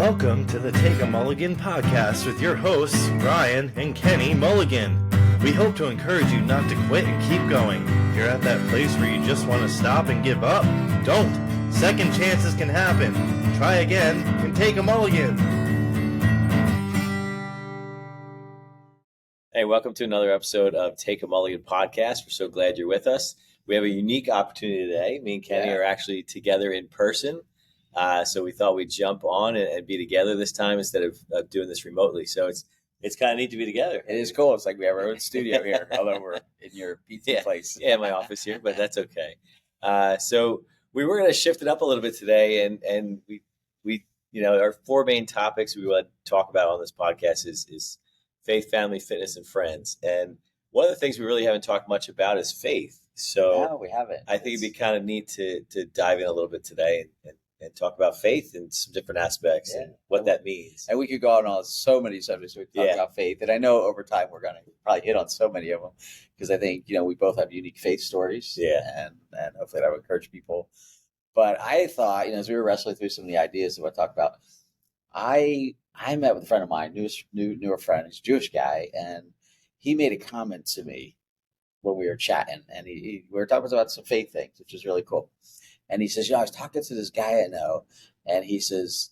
Welcome to the Take a Mulligan podcast with your hosts, Ryan and Kenny Mulligan. We hope to encourage you not to quit and keep going. If you're at that place where you just want to stop and give up, don't. Second chances can happen. Try again and take a mulligan. Hey, welcome to another episode of Take a Mulligan podcast. We're so glad you're with us. We have a unique opportunity today. Me and Kenny are actually together in person. So we thought we'd jump on and be together this time instead of doing this remotely. So it's kind of neat to be together. It is cool. It's like we have our own studio here, although we're in your pizza place. Yeah, my office here, but that's okay. So we were going to shift it up a little bit today, and we our four main topics we want to talk about on this podcast is faith, family, fitness, and friends. And one of the things we really haven't talked much about is faith. So no, we haven't. I think it'd be kind of neat to dive in a little bit today and talk about faith and some different aspects and what that means. And we could go on so many subjects. We talk about faith. And I know over time we're going to probably hit on so many of them because I think, we both have unique faith stories. Yeah. And hopefully that would encourage people. But I thought, as we were wrestling through some of the ideas of what I talked about, I met with a friend of mine, newer friend. He's a Jewish guy. And he made a comment to me when we were chatting. And we were talking about some faith things, which was really cool. And he says, I was talking to this guy I know, and he says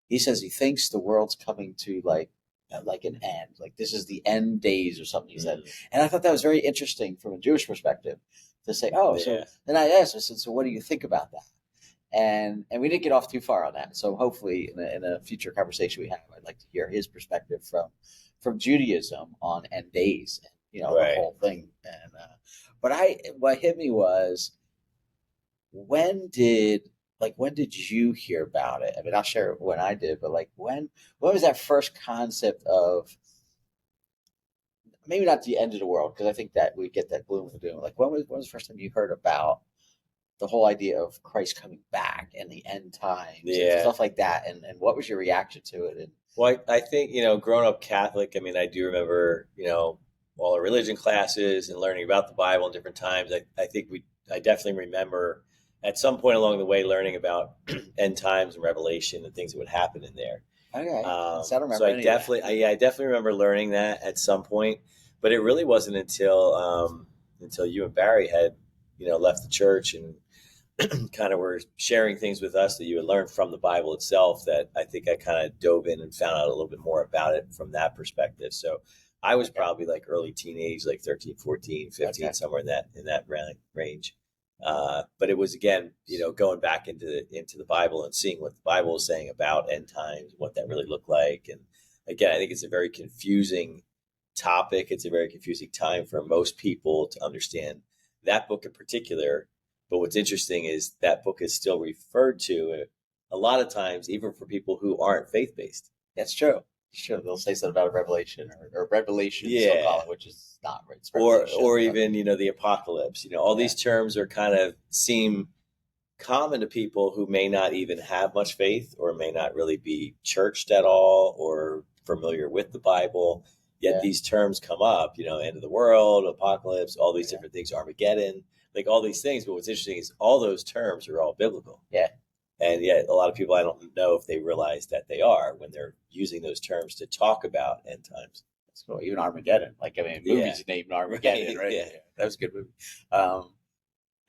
he thinks the world's coming to like an end, like this is the end days or something. He said, and I thought that was very interesting from a Jewish perspective to say, So then I asked, I said, so what do you think about that? And we didn't get off too far on that. So hopefully in a future conversation we have, I'd like to hear his perspective from Judaism on end days, and the whole thing. And what hit me was, when did you hear about it? I mean, I'll share when I did, but when was that first concept of, maybe not the end of the world, because I think that we get that gloom and doom. Like when was the first time you heard about the whole idea of Christ coming back and the end times and stuff like that? And what was your reaction to it? And well, I think, growing up Catholic, I mean, I do remember, all our religion classes and learning about the Bible in different times. I definitely remember at some point along the way learning about end times and Revelation and things that would happen in there. Okay. So I don't remember. So I definitely remember learning that at some point, but it really wasn't until you and Barry had, left the church and kind of were sharing things with us that you had learned from the Bible itself, that I think I kind of dove in and found out a little bit more about it from that perspective. So I was probably like early teenage, like 13, 14, 15, somewhere in that range. But it was, again, going back into the Bible and seeing what the Bible is saying about end times, what that really looked like. And again, I think it's a very confusing topic. It's a very confusing time for most people to understand that book in particular. But what's interesting is that book is still referred to a lot of times, even for people who aren't faith-based. That's true. Sure, they'll say something about a revelation or revelation, so call it, which is not right. Or even the apocalypse. All these terms are kind of seem common to people who may not even have much faith or may not really be churched at all or familiar with the Bible. Yet these terms come up. End of the world, apocalypse, all these different things, Armageddon, like all these things. But what's interesting is all those terms are all biblical. Yeah. And yet a lot of people, I don't know if they realize that they are when they're using those terms to talk about end times. That's cool. Even Armageddon. Movies named Armageddon, right? Yeah. That was a good movie. How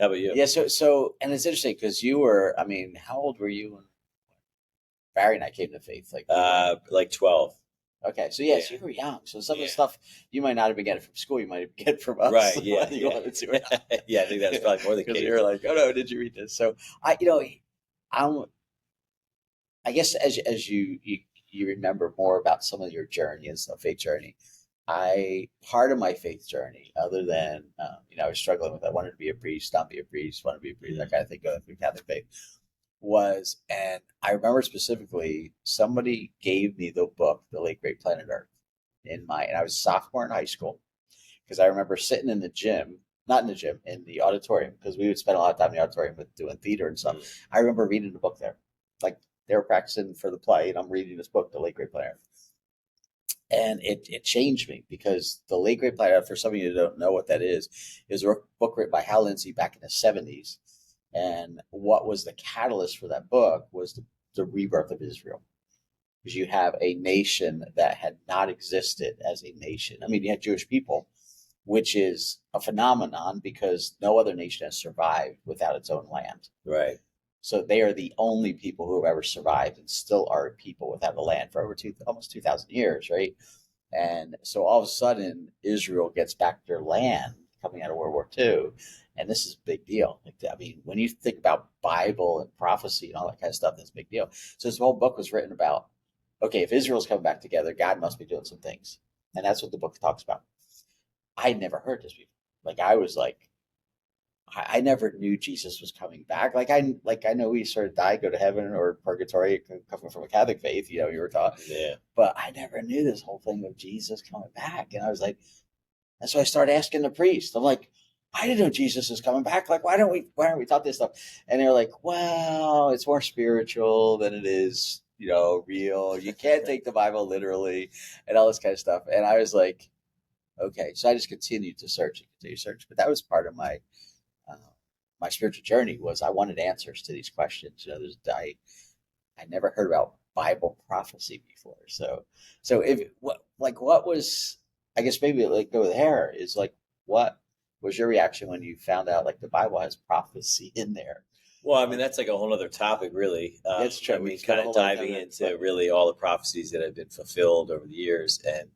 about you? Yeah, so and it's interesting because you were, how old were you when Barry and I came to faith? Like 12. Okay, so so you were young. So some of the stuff you might not have been getting from school, you might have been getting from us. Right, yeah. I think that's probably more the case. Because you were like, oh no, did you read this? So I guess as you remember more about some of your journey and some faith journey, part of my faith journey, other than I was struggling with, I wanted to be a priest, not be a priest, want to be a priest, that kind of thing, going through Catholic faith, and I remember specifically somebody gave me the book, The Late Great Planet Earth, and I was a sophomore in high school, because I remember sitting in the gym. Not in the gym, in the auditorium, because we would spend a lot of time in the auditorium with doing theater and stuff. I remember reading the book there. Like, they were practicing for the play, and I'm reading this book, The Late Great Planet Earth. And it changed me, because The Late Great Planet Earth, for some of you who don't know what that is a book written by Hal Lindsey back in the 70s. And what was the catalyst for that book was the rebirth of Israel. because you have a nation that had not existed as a nation. I mean, you had Jewish people, which is a phenomenon because no other nation has survived without its own land. Right. So they are the only people who have ever survived and still are people without a land for over almost 2,000 years, right? And so all of a sudden, Israel gets back their land coming out of World War II. And this is a big deal. Like, I mean, when you think about Bible and prophecy and all that kind of stuff, that's a big deal. So this whole book was written about, okay, if Israel's coming back together, God must be doing some things. And that's what the book talks about. I'd never heard this before. Like, I was like, I never knew Jesus was coming back. Like I know we sort of die, go to heaven or purgatory, coming from a Catholic faith, you were taught. Yeah. But I never knew this whole thing of Jesus coming back. And I was like, and so I started asking the priest. I'm like, I didn't know Jesus is coming back. Like, why aren't we taught this stuff? And they're like, well, it's more spiritual than it is, real. You can't take the Bible literally and all this kind of stuff. And I was like, okay. So I just continued to search. But that was part of my spiritual journey was I wanted answers to these questions. I never heard about Bible prophecy before. So what was, I guess maybe like go there is like, what was your reaction when you found out like the Bible has prophecy in there? Well, I mean, that's like a whole other topic, really. That's true. I mean, kind of diving into really all the prophecies that have been fulfilled over the years. And,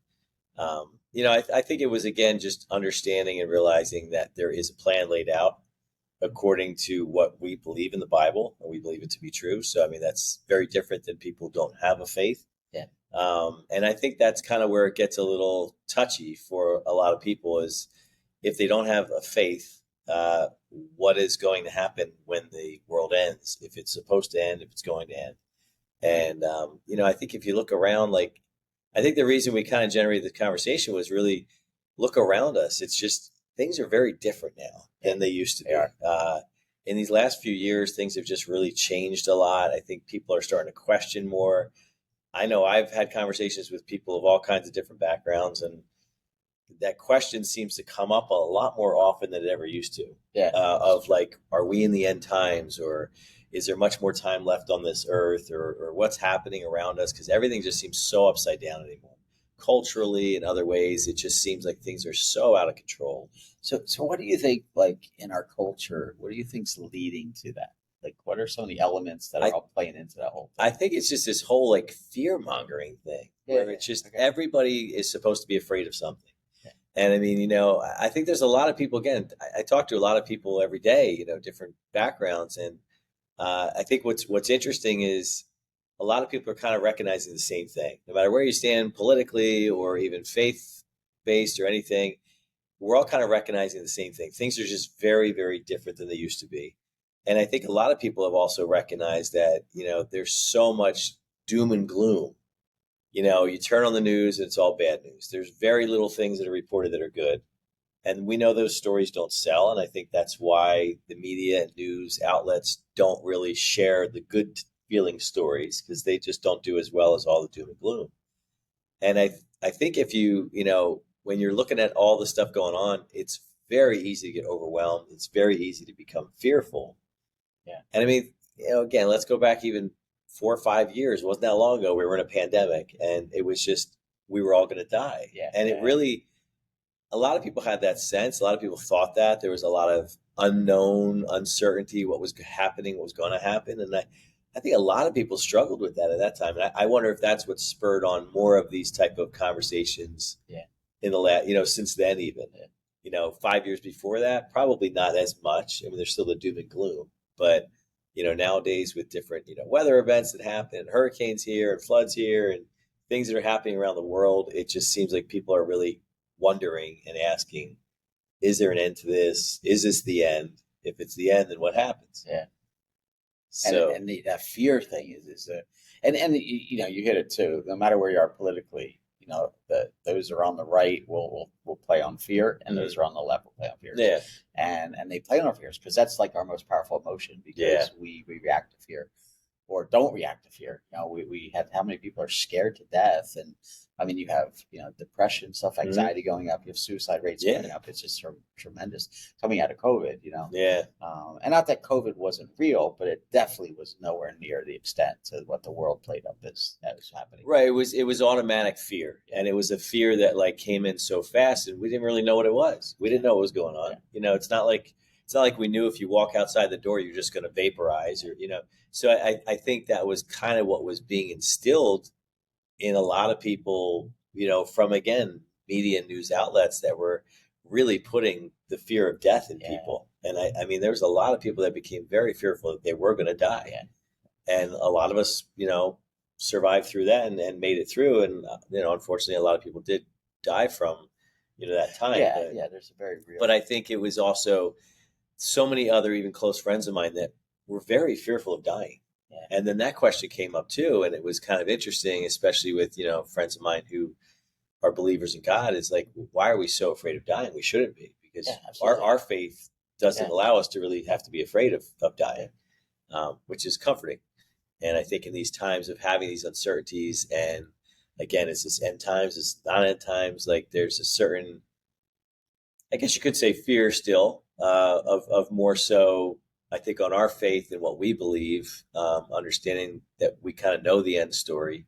I think it was, again, just understanding and realizing that there is a plan laid out according to what we believe in the Bible, and we believe it to be true. So, I mean, that's very different than people who don't have a faith. Yeah. And I think that's kind of where it gets a little touchy for a lot of people is if they don't have a faith, what is going to happen when the world ends, if it's supposed to end, if it's going to end. And, I think if you look around, like, I think the reason we kind of generated this conversation was really look around us. It's just, things are very different now than they used to be. In these last few years, things have just really changed a lot. I think people are starting to question more. I know I've had conversations with people of all kinds of different backgrounds, and that question seems to come up a lot more often than it ever used to. Yeah. Of like, are we in the end times, or is there much more time left on this earth, or what's happening around us? Because everything just seems so upside down anymore. Culturally and other ways, it just seems like things are so out of control. So what do you think, like in our culture, what do you think's leading to that? Like, what are some of the elements that are all playing into that whole thing? I think it's just this whole like fear mongering thing where it's just everybody is supposed to be afraid of something. Yeah. And I mean, I think there's a lot of people, again, I talk to a lot of people every day, different backgrounds. And I think what's interesting is a lot of people are kind of recognizing the same thing, no matter where you stand politically or even faith-based or anything. We're all kind of recognizing the same thing. Things are just very, very different than they used to be. And I think a lot of people have also recognized that, there's so much doom and gloom. You turn on the news and it's all bad news. There's very little things that are reported that are good. And we know those stories don't sell. And I think that's why the media and news outlets don't really share the good feeling stories, because they just don't do as well as all the doom and gloom. And I think if you, when you're looking at all the stuff going on, it's very easy to get overwhelmed. It's very easy to become fearful. Yeah. And I mean, again, let's go back even 4 or 5 years. It wasn't that long ago. We were in a pandemic and it was just, we were all going to die. Yeah. And it really, a lot of people had that sense. A lot of people thought that there was a lot of unknown uncertainty, what was happening, what was going to happen. And I think a lot of people struggled with that at that time. And I wonder if that's what spurred on more of these type of conversations in the last, since then even. 5 years before that, probably not as much. I mean, there's still the doom and gloom. But, nowadays with different, weather events that happen, and hurricanes here and floods here and things that are happening around the world, it just seems like people are really wondering and asking, is there an end to this? Is this the end? If it's the end, then what happens? Yeah. So, and that fear thing is and you hit it too. No matter where you are politically, those are on the right will play on fear, and those are on the left will play on fear. Yeah, and they play on our fears because that's like our most powerful emotion, because we react to fear. or don't react to fear. We had how many people are scared to death, and I mean, you have depression, anxiety going up. You have suicide rates going up. It's just tremendous coming out of COVID. Yeah. And not that COVID wasn't real, but it definitely was nowhere near the extent to what the world played up as happening. Right. It was automatic fear, and it was a fear that like came in so fast, and we didn't really know what it was. We didn't know what was going on. Yeah. It's not like we knew if you walk outside the door you're just going to vaporize, or So I think that was kind of what was being instilled in a lot of people, from, again, media and news outlets that were really putting the fear of death in people. And I mean, there was a lot of people that became very fearful that they were going to die. Yeah. And a lot of us, survived through that and made it through. And, unfortunately, a lot of people did die from, that time. Yeah, there's a very real. But I think it was also so many other even close friends of mine that were very fearful of dying. Yeah. And then that question came up too, and it was kind of interesting, especially with friends of mine who are believers in God. Is like, why are we so afraid of dying? We shouldn't be, because our faith doesn't allow us to really have to be afraid of dying, which is comforting. And I think in these times of having these uncertainties, and again, it's this end times, it's not end times. Like there's a certain, I guess you could say, fear still of more so, I think, on our faith and what we believe, understanding that we kind of know the end story.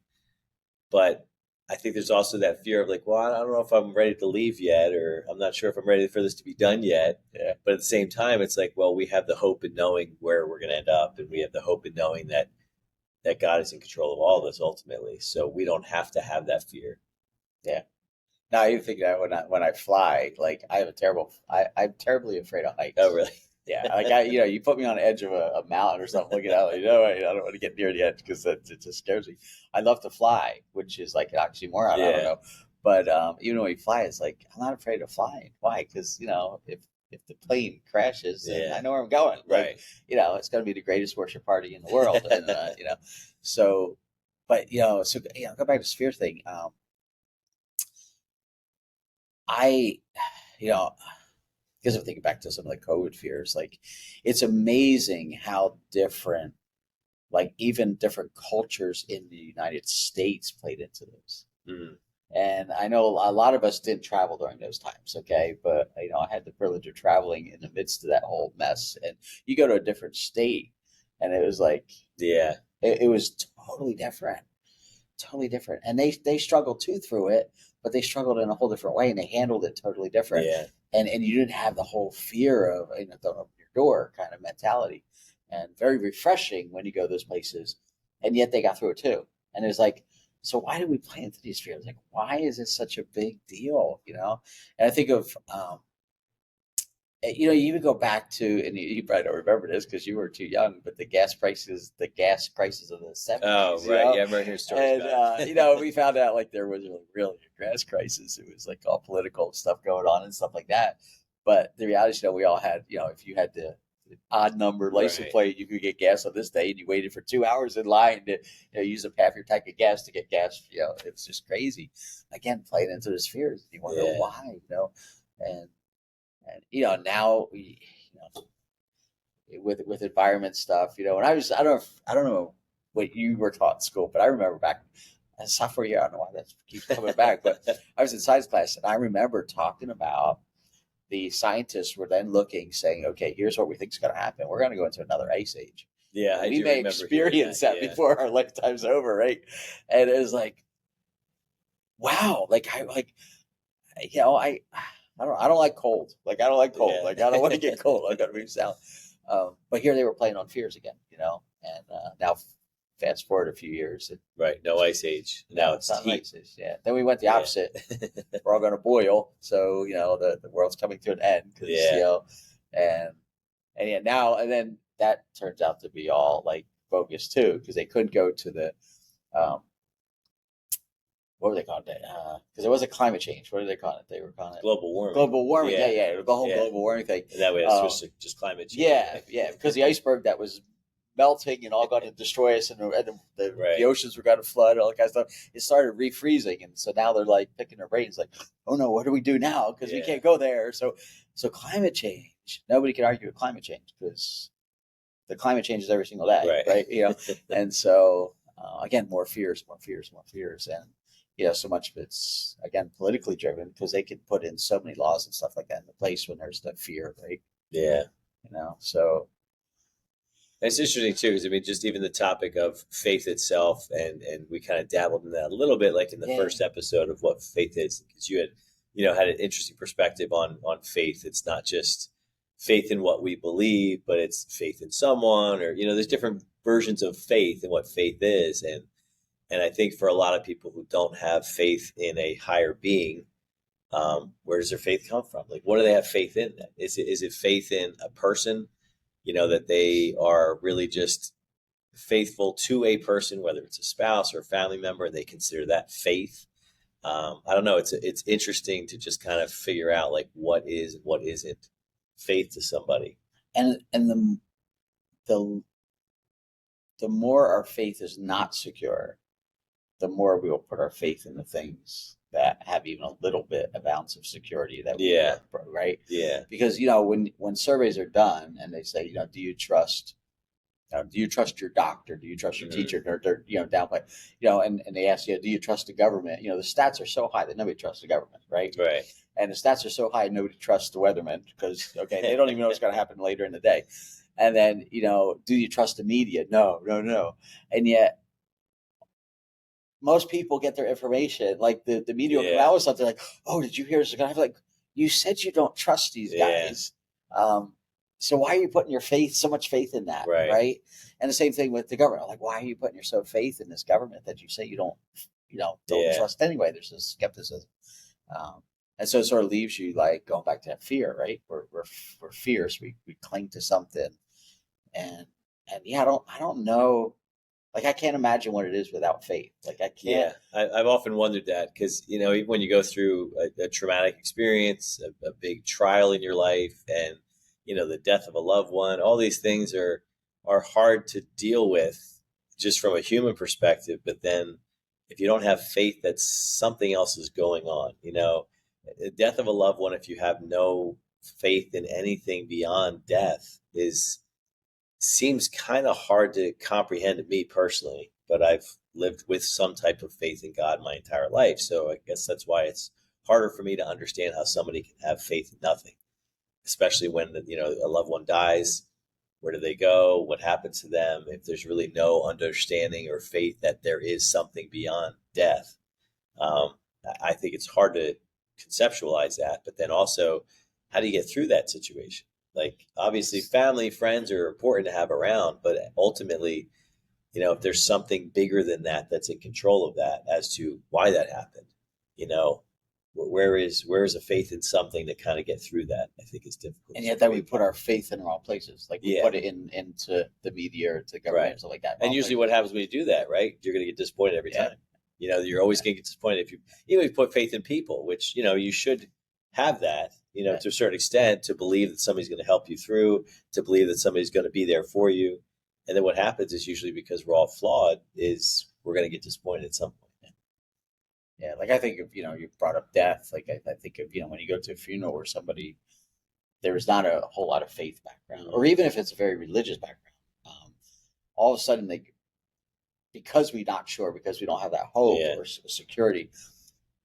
But I think there's also that fear of like, well, I don't know if I'm ready to leave yet, or I'm not sure if I'm ready for this to be done yet. Yeah. But at the same time, it's like, well, we have the hope in knowing where we're going to end up, and we have the hope in knowing that God is in control of all this ultimately. So we don't have to have that fear. Yeah. Now I even think that when I fly, like I'm terribly afraid of heights. Oh, really? Yeah, like you put me on the edge of a mountain or something, looking out, I don't want to get near the edge because it just scares me. I love to fly, which is like an oxymoron. Yeah. I don't know, but even when we fly, it's like I'm not afraid of flying. Why? Because if the plane crashes, then I know where I'm going. Right. Like, it's going to be the greatest worship party in the world, and So, but go back to this fear thing. Because I'm thinking back to some of the COVID fears, like it's amazing how different, like even different cultures in the United States played into this. Mm. And I know a lot of us didn't travel during those times, okay? But, I had the privilege of traveling in the midst of that whole mess. And you go to a different state, and it was like, it was totally different. Totally different. And they struggled too through it, but they struggled in a whole different way, and they handled it totally different. Yeah. And you didn't have the whole fear of, don't open your door kind of mentality. And very refreshing when you go to those places. And yet they got through it too. And it was like, so why did we play into these fears? Like, why is this such a big deal? And I think of, you even go back to, and you probably don't remember this because you were too young, but the gas crisis of the 70s. Oh, right. Yeah, I remember hearing stories about it. We found out like there was really a gas crisis. It was like all political stuff going on and stuff like that. But the reality is, we all had, if you had the odd number license plate, you could get gas on this day, and you waited for 2 hours in line to use up half your tank of gas to get gas. It's just crazy. Again, playing into the fears. You wonder why, and now we, with environment stuff, when I don't know what you were taught in school, but I remember back in sophomore year, I don't know why that keeps coming back, but I was in science class, and I remember talking about the scientists were then saying, okay, here's what we think is going to happen. We're going to go into another ice age. Yeah, we may experience that before our lifetime's over, right? And it was like, wow, I don't like cold. Like, I don't like cold. Yeah. Like, I don't want to get cold. I got to move south. But here they were playing on fears again, and now fast forward a few years. No ice age. Now it's not heat. Ice age, yeah. Then we went the opposite. We're all going to boil. So, the world's coming to an end. And then that turns out to be all like bogus too, because they couldn't go to the, what were they calling it? Because it wasn't climate change. What did they call it? They were calling it global warming. Global warming. Yeah. The whole global warming thing. And that way it's switched to just climate change. Yeah. Because the iceberg that was melting and all going to destroy us, and the oceans were going to flood, all that kind of stuff. It started refreezing, and so now they're like picking their brains, like, oh no, what do we do now? Because we can't go there. So climate change. Nobody can argue with climate change because the climate changes every single day, right? And so again, more fears, and so much of it's again politically driven because they could put in so many laws and stuff like that in the place when there's the fear, right? Yeah. So it's interesting too, because I mean, just even the topic of faith itself, and we kind of dabbled in that a little bit, like in the first episode of what faith is, because you had an interesting perspective on faith. It's not just faith in what we believe, but it's faith in someone, or there's different versions of faith and what faith is, and I think for a lot of people who don't have faith in a higher being, where does their faith come from? Like, what do they have faith in? Then is it faith in a person? That they are really just faithful to a person, whether it's a spouse or a family member, and they consider that faith. I don't know. It's interesting to just kind of figure out like what isn't faith to somebody. And the more our faith is not secure, the more we will put our faith in the things that have even a little bit of ounce of security that we work, right? Yeah. Because when surveys are done and they say, do you trust your doctor? Do you trust your teacher? They're downplay, and they ask you, do you trust the government? The stats are so high that nobody trusts the government, right? Right. And the stats are so high nobody trusts the weathermen because they don't even know what's going to happen later in the day. And then do you trust the media? No. And yet most people get their information, like the media will come out with something like, oh, did you hear this? Like, you said you don't trust these guys. So why are you putting so much faith in that? Right. And the same thing with the government. Like, why are you putting your faith in this government that you say you don't trust anyway? There's this skepticism. And so it sort of leaves you like going back to that fear, right? We're fierce. We cling to something. And I don't know. Like, I can't imagine what it is without faith. Like, I can't. Yeah, I've often wondered that because, even when you go through a traumatic experience, a big trial in your life, and, the death of a loved one, all these things are hard to deal with just from a human perspective. But then if you don't have faith that something else is going on, the death of a loved one, if you have no faith in anything beyond death, seems kind of hard to comprehend to me personally, but I've lived with some type of faith in God my entire life. So I guess that's why it's harder for me to understand how somebody can have faith in nothing, especially when, a loved one dies. Where do they go? What happens to them? If there's really no understanding or faith that there is something beyond death, I think it's hard to conceptualize that. But then also, how do you get through that situation? Like, obviously family, friends are important to have around, but ultimately, if there's something bigger than that, that's in control of that as to why that happened, where is a faith in something to kind of get through that? I think is difficult. And yet that we put our faith in the wrong places. Like, we put it into the media or to government or something like that. And usually what happens when you do that, right? You're going to get disappointed every time. You're always going to get disappointed if you put faith in people, which, you should have that, to a certain extent, to believe that somebody's going to help you through, to believe that somebody's going to be there for you. And then what happens is usually because we're all flawed is we're going to get disappointed at some point. Yeah. Like, I think of, you brought up death. Like, I think of, when you go to a funeral where somebody, there is not a whole lot of faith background, or even if it's a very religious background, all of a sudden because we're not sure, because we don't have that hope or security,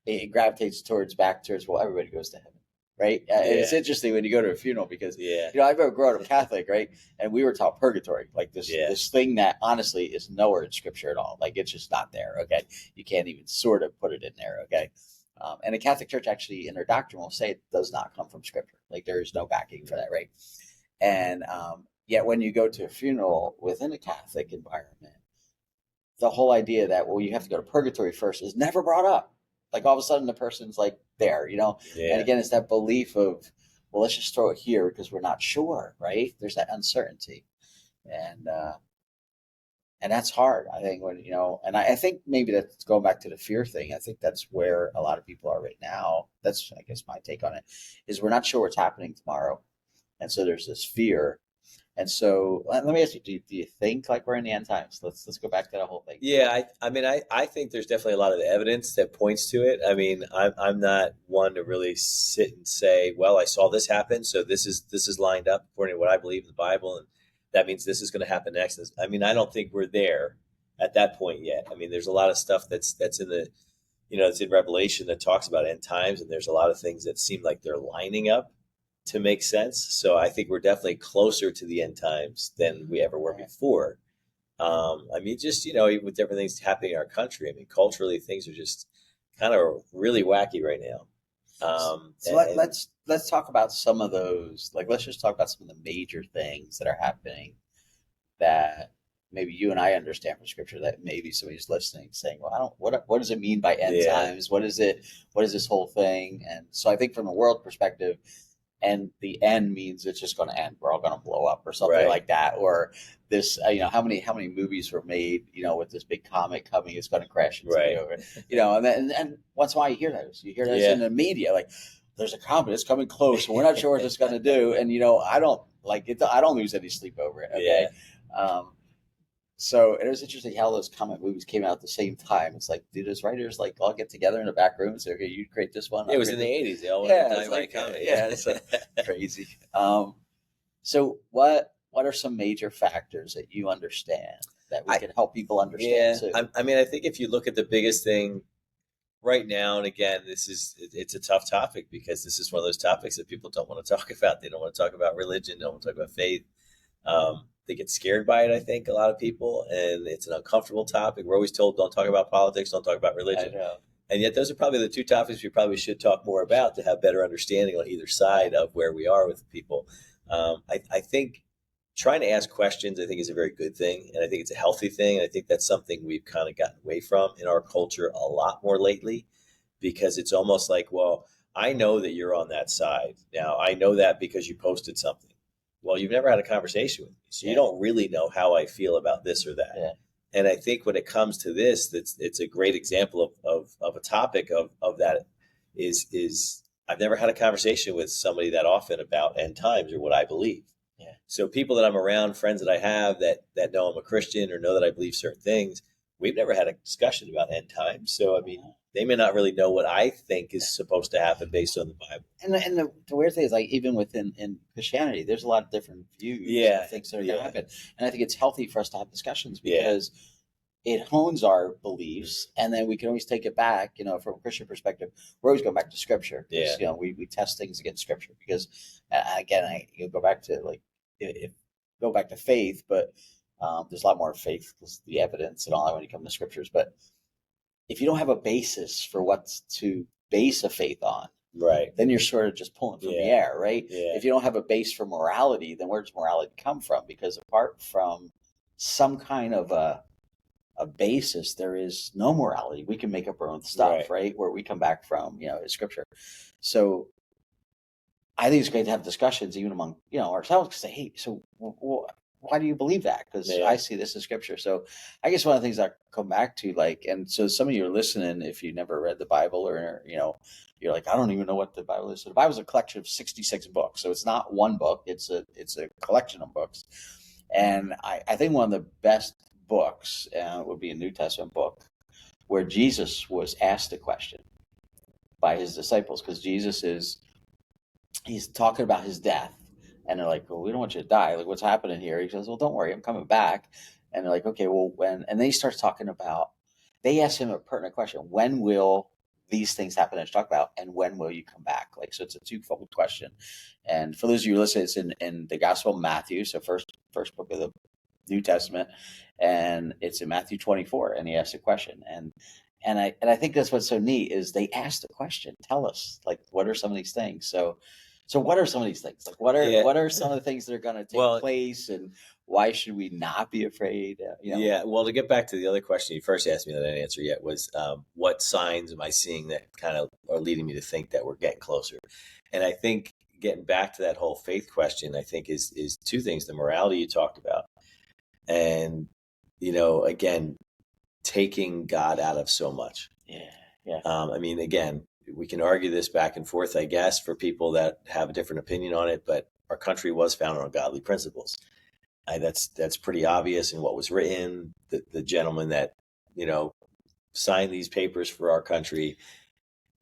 it gravitates back towards, well, everybody goes to heaven. Right. It's interesting when you go to a funeral because, I remember growing up Catholic, right. And we were taught purgatory, like this thing that honestly is nowhere in scripture at all. Like, it's just not there. Okay. You can't even sort of put it in there. Okay. And the Catholic Church actually in their doctrine will say it does not come from scripture. Like, there is no backing for that. Right. And yet when you go to a funeral within a Catholic environment, the whole idea that, well, you have to go to purgatory first is never brought up. Like, all of a sudden the person's like there, And again, it's that belief of, well, let's just throw it here because we're not sure, right? There's that uncertainty. And that's hard, I think, when, and I think maybe that's going back to the fear thing. I think that's where a lot of people are right now. That's, I guess, my take on it, is we're not sure what's happening tomorrow. And so there's this fear. And so let me ask you, do you think like we're in the end times? Let's go back to that whole thing. Yeah, I think there's definitely a lot of evidence that points to it. I mean, I'm not one to really sit and say, well, I saw this happen, so this is lined up according to what I believe in the Bible, and that means this is going to happen next. I mean, I don't think we're there at that point yet. I mean, there's a lot of stuff that's in the, it's in Revelation that talks about end times, and there's a lot of things that seem like they're lining up to make sense. So I think we're definitely closer to the end times than we ever were before. I mean, just, even with different things happening in our country, I mean, culturally, things are just kind of really wacky right now. Let's talk about some of those. Like, let's just talk about some of the major things that are happening that maybe you and I understand from Scripture, that maybe somebody's listening saying, "Well, I don't. What does it mean by end times? What is it? What is this whole thing?" And so, I think from a world perspective, and the end means it's just going to end. We're all going to blow up or something like that. Or this, how many movies were made, with this big comet coming, it's going to crash into the over, and once in a while you hear those. You hear those in the media, like there's a comet, it's coming close, and we're not sure what it's going to do. And I don't like it. I don't lose any sleep over it. Okay. So it was interesting how those comic movies came out at the same time. It's like, do those writers all get together in a back room and say, "Okay, you create this one"? It was in the 80s. They all went it's crazy. So what are some major factors that you understand that we can help people understand too? I mean, I think if you look at the biggest thing right now, and again, it's a tough topic because this is one of those topics that people don't want to talk about. They don't want to talk about religion. They don't want to talk about faith. They get scared by it, I think, a lot of people, and it's an uncomfortable topic. We're always told, don't talk about politics, don't talk about religion. And yet those are probably the two topics we probably should talk more about to have better understanding on either side of where we are with people. I think trying to ask questions, I think, is a very good thing, and I think it's a healthy thing. And I think that's something we've kind of gotten away from in our culture a lot more lately, because it's almost like, well, I know that you're on that side. Now, I know that because you posted something. Well, you've never had a conversation with me, so you don't really know how I feel about this or that. Yeah. And I think when it comes to this, it's a great example of a topic of that is I've never had a conversation with somebody that often about end times or what I believe. Yeah. So people that I'm around, friends that I have that know I'm a Christian or know that I believe certain things, we've never had a discussion about end times. So, I mean, they may not really know what I think is supposed to happen based on the Bible. And the weird thing is, like, even within Christianity, there's a lot of different views of things that are going to happen. And I think it's healthy for us to have discussions because it hones our beliefs, and then we can always take it back. From a Christian perspective, we're always going back to Scripture. Yeah. We test things against Scripture because, again, go back to go back to faith, but there's a lot more faith because the evidence and all that when you come to Scriptures. But if you don't have a basis for what to base a faith on, then you're sort of just pulling from the air, right? Yeah. If you don't have a base for morality, then where does morality come from? Because apart from some kind of a basis, there is no morality. We can make up our own stuff, right? Where we come back from, Scripture. So I think it's great to have discussions even among, ourselves, to say, hey, so why do you believe that? Because I see this in Scripture. So I guess one of the things I come back to, and so some of you are listening, if you never read the Bible or, you're like, I don't even know what the Bible is. So the Bible is a collection of 66 books. So it's not one book. It's a collection of books. And I think one of the best books would be a New Testament book where Jesus was asked a question by his disciples, because he's talking about his death. And they're like, well, we don't want you to die. Like, what's happening here? He says, well, don't worry, I'm coming back. And they're like, okay, well, when? And then he starts talking about, they asked him a pertinent question. When will these things happen that you talk about? And when will you come back? So it's a twofold question. And for those of you listening, it's in the Gospel of Matthew. So first book of the New Testament. And it's in Matthew 24. And he asked a question. And I think that's what's so neat is they asked the question, tell us, what are some of these things? So what are some of these things? What are some of the things that are going to take place, and why should we not be afraid? Yeah. Well, to get back to the other question you first asked me that I didn't answer yet was, what signs am I seeing that kind of are leading me to think that we're getting closer? And I think getting back to that whole faith question, I think is two things: the morality you talked about, and again, taking God out of so much. Yeah. I mean, again, we can argue this back and forth, I guess, for people that have a different opinion on it, but our country was founded on godly principles. That's pretty obvious in what was written. The gentleman that, signed these papers for our country,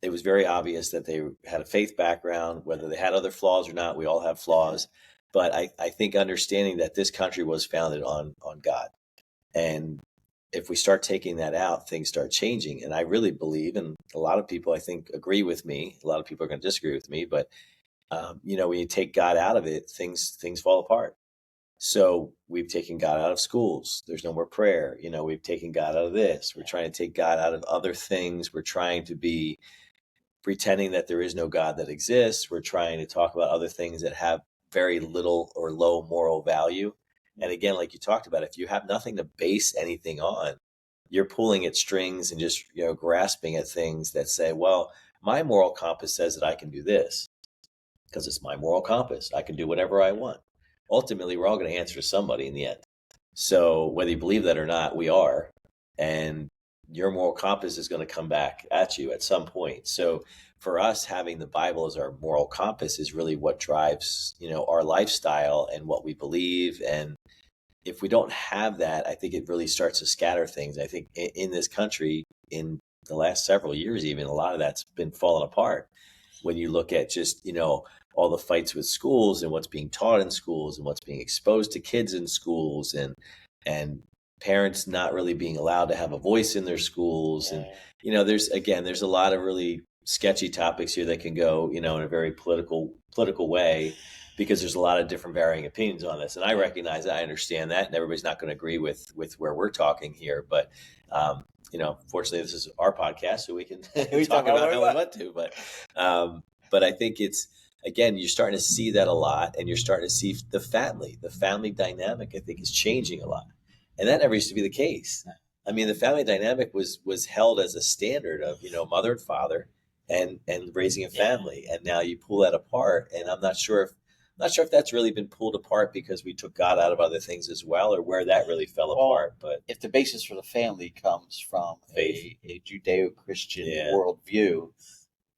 it was very obvious that they had a faith background, whether they had other flaws or not. We all have flaws. But I think understanding that this country was founded on God. And if we start taking that out, things start changing. And I really believe, and a lot of people I think agree with me. A lot of people are going to disagree with me, but when you take God out of it, things fall apart. So we've taken God out of schools. There's no more prayer. We've taken God out of this. We're trying to take God out of other things. We're trying to be pretending that there is no God that exists. We're trying to talk about other things that have very little or low moral value. And again, like you talked about, if you have nothing to base anything on, you're pulling at strings and just, grasping at things that say, well, my moral compass says that I can do this because it's my moral compass. I can do whatever I want. Ultimately, we're all going to answer to somebody in the end. So whether you believe that or not, we are. And your moral compass is going to come back at you at some point. So for us, having the Bible as our moral compass is really what drives, our lifestyle and what we believe. And if we don't have that, I think it really starts to scatter things. I think in this country, in the last several years, even a lot of that's been falling apart. When you look at just, all the fights with schools and what's being taught in schools and what's being exposed to kids in schools and parents not really being allowed to have a voice in their schools. And, there's a lot of really sketchy topics here that can go, in a very political way, because there's a lot of different varying opinions on this. And I recognize that, I understand that, and everybody's not going to agree with where we're talking here. But, fortunately, this is our podcast, so we can talk about how we want to. But I think it's, again, you're starting to see that a lot, and you're starting to see the family dynamic, I think, is changing a lot. And that never used to be the case. I mean, the family dynamic was held as a standard of, mother and father and raising a family. And now you pull that apart, and I'm not sure if that's really been pulled apart because we took God out of other things as well, or where that really fell apart. But if the basis for the family comes from a Judeo-Christian worldview,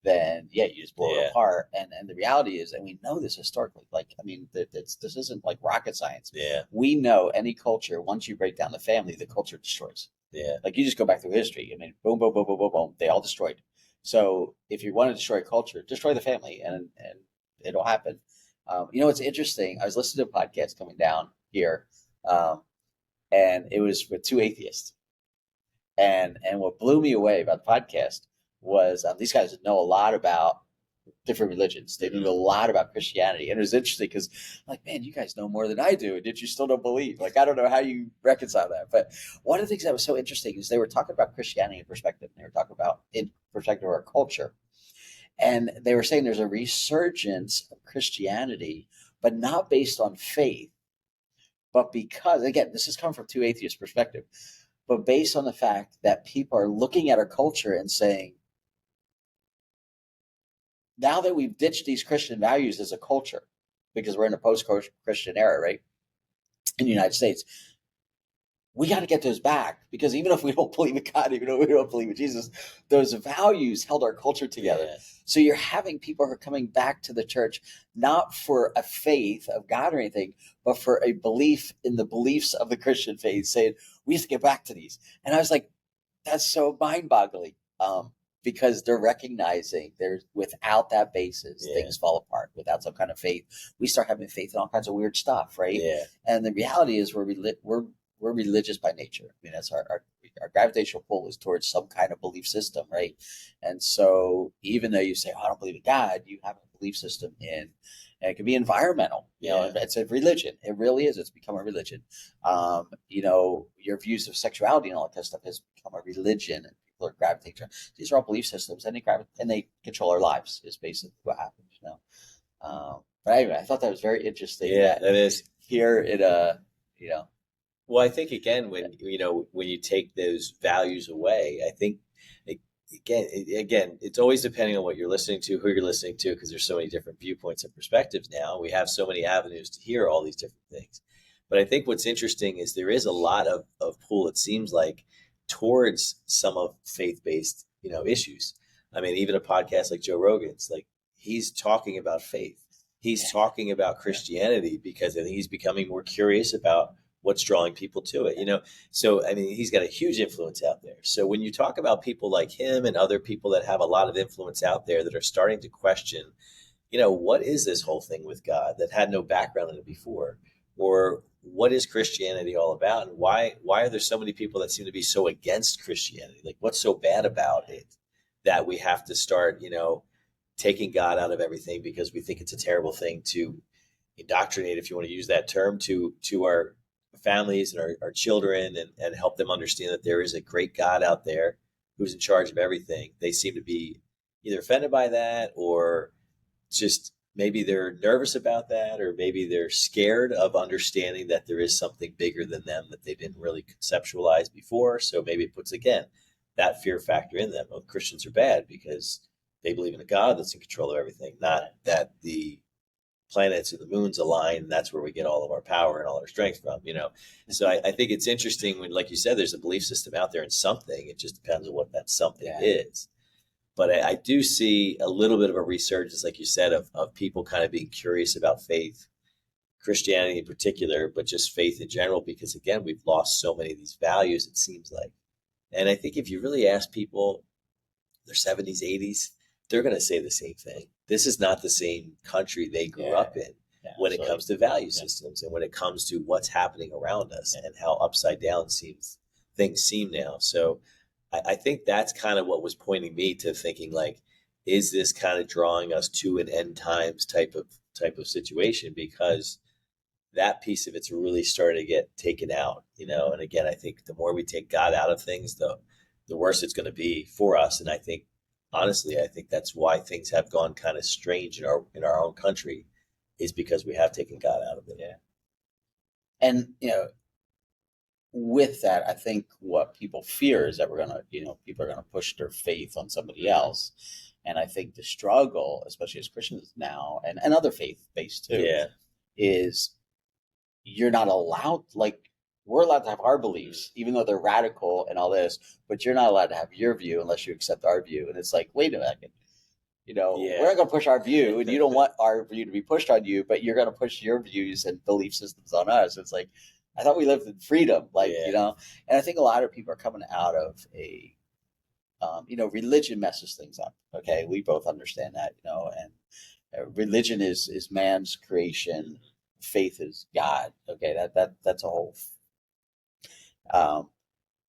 then you just blow it apart. And the reality is, and we know this historically, this isn't like rocket science. Yeah. We know any culture, once you break down the family, the culture destroys. Yeah. Like, you just go back through history. Boom, boom, boom, boom, boom, boom. They all destroyed. So if you want to destroy culture, destroy the family, and it'll happen. It's interesting. I was listening to a podcast coming down here, and it was with two atheists. And what blew me away about the podcast was these guys know a lot about different religions. They knew a lot about Christianity. And it was interesting because, man, you guys know more than I do. And yet you still don't believe. I don't know how you reconcile that. But one of the things that was so interesting is they were talking about Christianity in perspective. And they were talking about in perspective of our culture. And they were saying there's a resurgence of Christianity, but not based on faith, but because, again, this is coming from two atheist perspective, but based on the fact that people are looking at our culture and saying, now that we've ditched these Christian values as a culture, because we're in a post-Christian era, right, in the United States, we got to get those back, because even if we don't believe in God, even if we don't believe in Jesus, those values held our culture together. Yeah. So you're having people who are coming back to the church, not for a faith of God or anything, but for a belief in the beliefs of the Christian faith, saying, we have to get back to these. And I was like, that's so mind-boggling. Because they're recognizing there's, without that basis, things fall apart. Without some kind of faith, we start having faith in all kinds of weird stuff, right? Yeah. And the reality is we're religious by nature. That's our gravitational pull is towards some kind of belief system, right? And so even though you say, I don't believe in God, you have a belief system in, and it can be environmental. It's a religion. It really is. It's become a religion. Your views of sexuality and all that kind of stuff has become a religion. And people are gravitating. These are all belief systems, and they control our lives. Is basically what happens. But anyway, I thought that was very interesting. Yeah, that is here. Well, I think again, when you take those values away, I think again, it's always depending on what you're listening to, who you're listening to, because there's so many different viewpoints and perspectives now. We have so many avenues to hear all these different things. But I think what's interesting is there is a lot of pull, it seems like, towards some of faith-based, issues. I mean, even a podcast like Joe Rogan's, he's talking about faith. He's talking about Christianity because I think he's becoming more curious about what's drawing people to it, So, I mean, he's got a huge influence out there. So when you talk about people like him and other people that have a lot of influence out there that are starting to question, what is this whole thing with God that had no background in it before? Or what is Christianity all about? And why are there so many people that seem to be so against Christianity? Like, what's so bad about it that we have to start, taking God out of everything because we think it's a terrible thing to indoctrinate, if you want to use that term, to our families and our children, and help them understand that there is a great God out there who's in charge of everything. They seem to be either offended by that, or just maybe they're nervous about that, or maybe they're scared of understanding that there is something bigger than them that they didn't really conceptualize before. So maybe it puts, again, that fear factor in them. Well, Christians are bad because they believe in a God that's in control of everything, not that the planets or the moons align, and that's where we get all of our power and all our strength from, So I think it's interesting when, like you said, there's a belief system out there in something. It just depends on what that something is. But I do see a little bit of a resurgence, like you said, of people kind of being curious about faith, Christianity in particular, but just faith in general, because, again, we've lost so many of these values, it seems like. And I think if you really ask people their 70s, 80s, they're going to say the same thing. This is not the same country they grew up in when it comes to value systems, and when it comes to what's happening around us and how upside down things seem now. So I think that's kind of what was pointing me to thinking, like, is this kind of drawing us to an end times type of situation? Because that piece of it's really starting to get taken out, And again, I think the more we take God out of things, the worse it's going to be for us. And I think, honestly, that's why things have gone kind of strange in our own country, is because we have taken God out of it. Yeah. And, with that, I think what people fear is that people are going to push their faith on somebody else. And I think the struggle, especially as Christians now, and other faith-based too, is you're not allowed, like, we're allowed to have our beliefs, even though they're radical and all this, but you're not allowed to have your view unless you accept our view. And it's like, wait a second, we're not going to push our view, and you don't want our view to be pushed on you, but you're going to push your views and belief systems on us. It's like, I thought we lived in freedom, and I think a lot of people are coming out of religion messes things up. Okay. We both understand that, and religion is man's creation. Faith is God. Okay. That's a whole,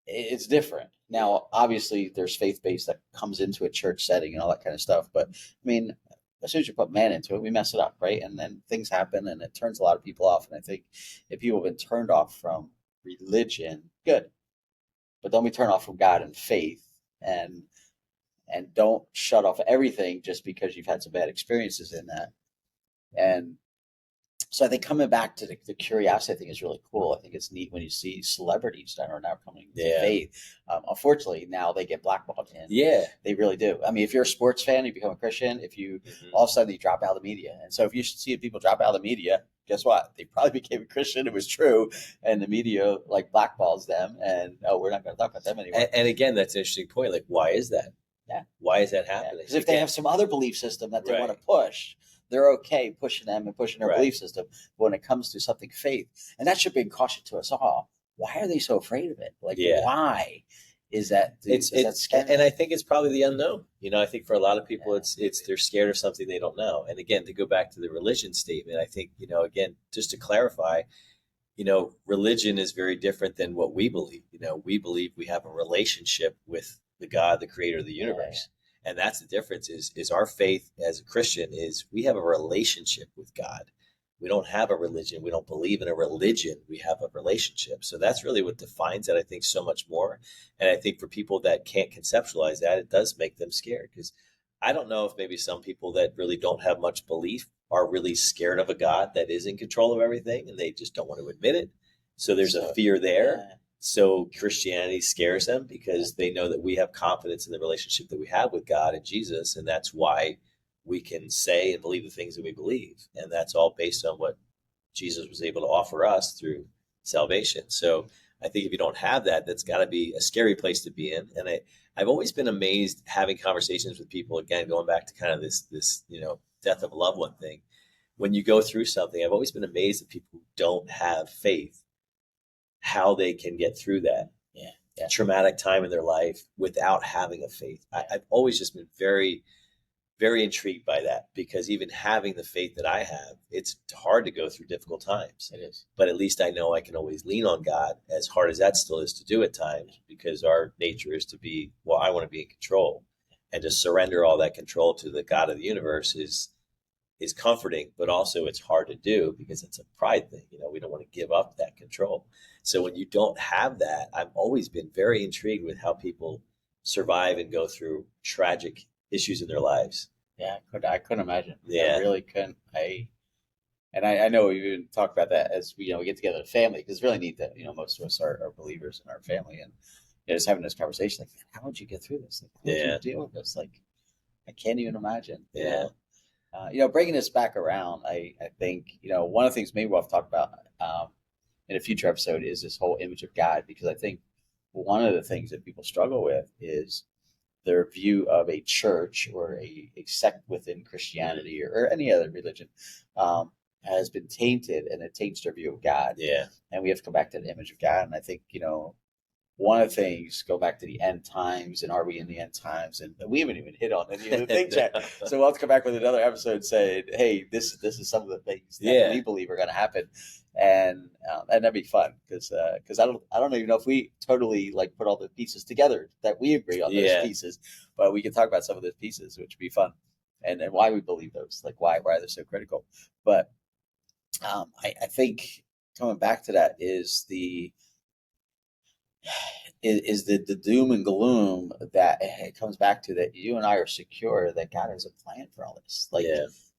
it's different. Now, obviously there's faith-based that comes into a church setting and all that kind of stuff. But I mean, as soon as you put man into it, we mess it up, right? And then things happen, and it turns a lot of people off. And I think if people have been turned off from religion, good. But don't be turned off from God and faith, and don't shut off everything just because you've had some bad experiences in that. And so I think coming back to the curiosity, I think is really cool. I think it's neat when you see celebrities that are now coming to faith. Unfortunately, now they get blackballed in. Yeah, they really do. I mean, if you're a sports fan, you become a Christian. If you all of a sudden you drop out of the media, and so if you see people drop out of the media, guess what? They probably became a Christian. It was true, and the media blackballs them, and we're not going to talk about them anymore. And again, that's an interesting point. Like, why is that? Yeah, why is that happening? Because if they have some other belief system that they want to push, they're okay pushing them and pushing their belief system. But when it comes to something faith, and that should be a caution to us all, why are they so afraid of it? Why is that? Is that scary? And I think it's probably the unknown. I think for a lot of people, it's they're scared of something they don't know. And again, to go back to the religion statement, I think, again, just to clarify, religion is very different than what we believe. We believe we have a relationship with the God, the creator of the universe. And that's the difference is our faith as a Christian is we have a relationship with God. We don't have a religion. We don't believe in a religion. We have a relationship. So that's really what defines it, I think, so much more. And I think for people that can't conceptualize that, it does make them scared, because I don't know if maybe some people that really don't have much belief are really scared of a God that is in control of everything, and they just don't want to admit it. So there's a fear there. Yeah. So Christianity scares them because they know that we have confidence in the relationship that we have with God and Jesus. And that's why we can say and believe the things that we believe. And that's all based on what Jesus was able to offer us through salvation. So I think if you don't have that, that's got to be a scary place to be in. And I've always been amazed having conversations with people, again, going back to kind of this death of a loved one thing. When you go through something, I've always been amazed at people who don't have faith, how they can get through that traumatic time in their life without having a faith. I've always just been very very intrigued by that, because even having the faith that I have, it's hard to go through difficult times. It is. But at least I know I can always lean on God, as hard as that still is to do at times, because our nature is to be, well, I want to be in control, and to surrender all that control to the God of the universe is comforting, but also it's hard to do because it's a pride thing. We don't want to give up that control. So when you don't have that, I've always been very intrigued with how people survive and go through tragic issues in their lives. Yeah, I couldn't imagine. Yeah. I really couldn't. I know we even talk about that as we get together as a family, because it's really neat that most of us are believers in our family, and just having this conversation like, how would you get through this? Like, how would you deal with this? Like, I can't even imagine. Bringing this back around, I think one of the things maybe we'll have to talk about in a future episode is this whole image of God, because I think one of the things that people struggle with is their view of a church or a sect within Christianity or any other religion has been tainted, and it taints their view of God. Yeah. And we have to come back to the image of God. And I think, one of the things, go back to the end times, and are we in the end times? And we haven't even hit on any of the things yet. So we'll have to come back with another episode saying, hey, this is some of the things that we believe are going to happen. And that'd be fun, because I don't even know if we totally put all the pieces together that we agree on those pieces, but we can talk about some of those pieces, which would be fun, and why we believe those, why they're so critical. But I think coming back to that is the doom and gloom that it comes back to, that you and I are secure that God has a plan for all this.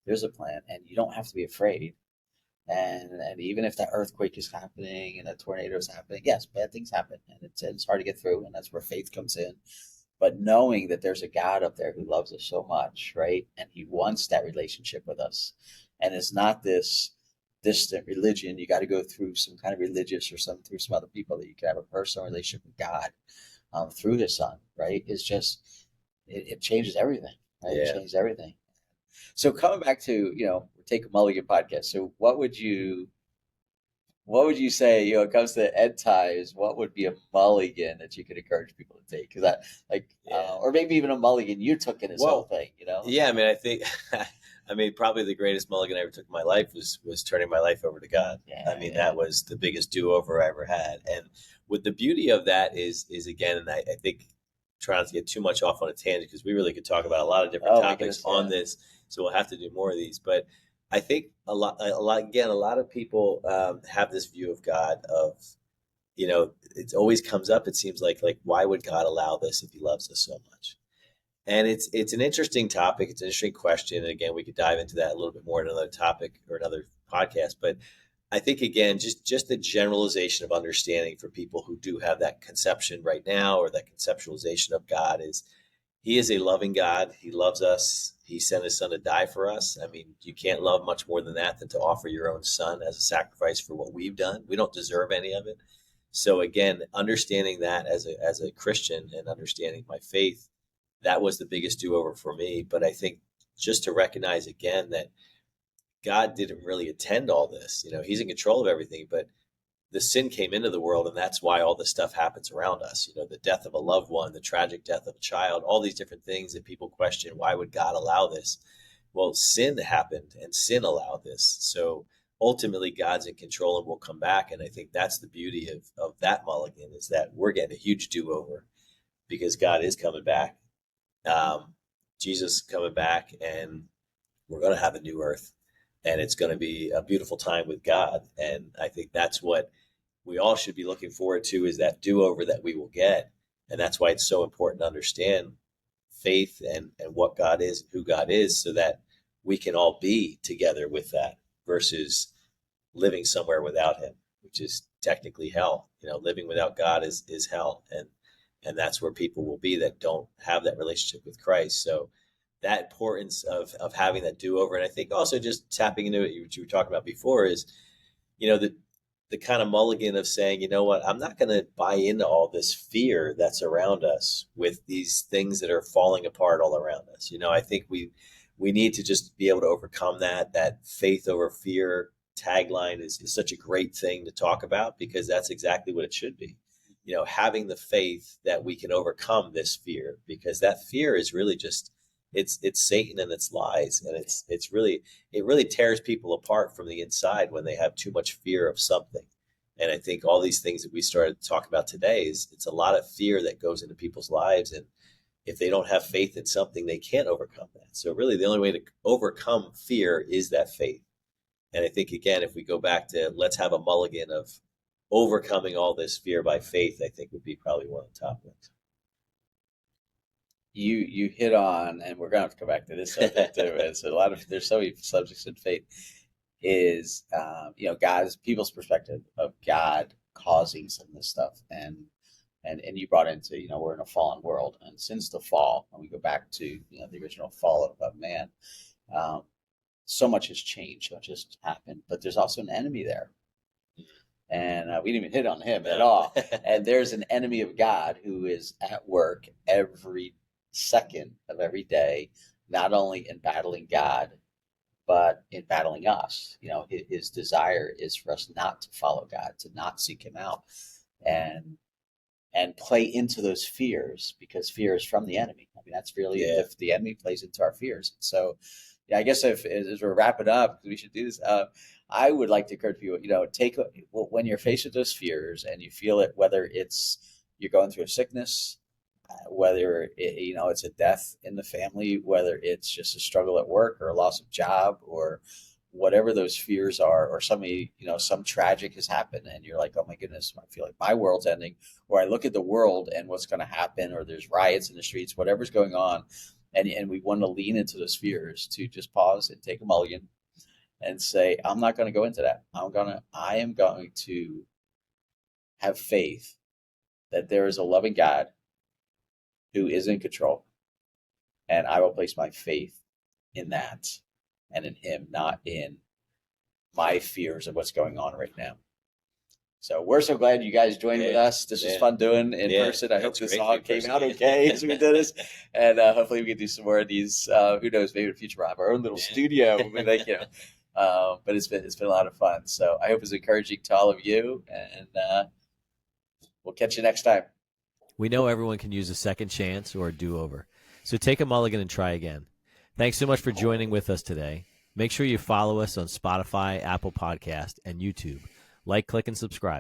There's a plan, and you don't have to be afraid. And even if that earthquake is happening and a tornado is happening, yes, bad things happen, and it's hard to get through, and that's where faith comes in. But knowing that there's a God up there who loves us so much, right? And he wants that relationship with us. And it's not this distant religion. You got to go through some kind of religious or through some other people, that you can have a personal relationship with God through his son, right? It's just, it changes everything, right? It changes everything. So coming back to, Take a Mulligan podcast. So what would you say, when it comes to end times, what would be a mulligan that you could encourage people to take? Because or maybe even a mulligan you took in this whole thing, Yeah, I think, probably the greatest mulligan I ever took in my life was turning my life over to God. That was the biggest do-over I ever had. And what the beauty of that is again, and I think, trying not to get too much off on a tangent, because we really could talk about a lot of different topics on this. So we'll have to do more of these. But I think a lot of people have this view of God of, it always comes up. It seems like why would God allow this if he loves us so much? And it's an interesting topic. It's an interesting question. And again, we could dive into that a little bit more in another topic or another podcast. But I think, again, just the generalization of understanding for people who do have that conception right now, or that conceptualization of God, is he is a loving God. He loves us. He sent his son to die for us. You can't love much more than that, than to offer your own son as a sacrifice for what we've done. We don't deserve any of it. So again, understanding that as a Christian, and understanding my faith, that was the biggest do-over for me. But I think just to recognize again that God didn't really intend all this. He's in control of everything, but the sin came into the world, and that's why all this stuff happens around us. The death of a loved one, the tragic death of a child, all these different things that people question, why would God allow this? Well, sin happened, and sin allowed this. So ultimately, God's in control and will come back. And I think that's the beauty of that mulligan, is that we're getting a huge do-over, because God is coming back. Jesus is coming back, and we're going to have a new earth. And it's going to be a beautiful time with God. And I think that's what we all should be looking forward to, is that do-over that we will get. And that's why it's so important to understand faith and what God is, who God is, so that we can all be together with that, versus living somewhere without him, which is technically hell. Living without God is hell. And that's where people will be that don't have that relationship with Christ. So that importance of having that do-over. And I think also just tapping into it, what you were talking about before, is, the kind of mulligan of saying, you know what, I'm not going to buy into all this fear that's around us with these things that are falling apart all around us. I think we need to just be able to overcome that faith over fear tagline is such a great thing to talk about, because that's exactly what it should be. Having the faith that we can overcome this fear, because that fear is really just it's Satan and its lies, and it really tears people apart from the inside when they have too much fear of something. And I think all these things that we started to talk about today is it's a lot of fear that goes into people's lives, and if they don't have faith in something, they can't overcome that. So really, the only way to overcome fear is that faith. And I think, again, if we go back to let's have a mulligan of overcoming all this fear by faith, I think would be probably one of the top ones. You hit on, and we're gonna have to come back to this subject too. It's there's so many subjects in faith. Is people's perspective of God causing some of this stuff, and you brought into we're in a fallen world, and since the fall, and we go back to the original fall of man, so much has changed, so much has happened, but there's also an enemy there. And we didn't even hit on him at all. And there's an enemy of God who is at work every second of every day, not only in battling God, but in battling us. His desire is for us not to follow God, to not seek him out, and play into those fears, because fear is from the enemy. I mean, that's really if the enemy plays into our fears. So, I guess as we're wrapping up, we should do this. I would like to encourage people, when you're faced with those fears and you feel it, whether it's you're going through a sickness, whether it's a death in the family, whether it's just a struggle at work or a loss of job, or whatever those fears are, or some tragic has happened and you're like, oh my goodness, I feel like my world's ending, or I look at the world and what's going to happen, or there's riots in the streets, whatever's going on. And we want to lean into those fears, to just pause and take a mulligan and say, I'm not going to go into that. I am going to have faith that there is a loving God who is in control. And I will place my faith in that and in him, not in my fears of what's going on right now. So we're so glad you guys joined with us. This was fun doing in person. I hope this all came out okay as we did this. And hopefully we can do some more of these. Who knows, maybe in the future we'll have our own little studio. But it's been a lot of fun. So I hope it's encouraging to all of you. And we'll catch you next time. We know everyone can use a second chance or a do-over. So take a mulligan and try again. Thanks so much for joining with us today. Make sure you follow us on Spotify, Apple Podcast, and YouTube. Like, click, and subscribe.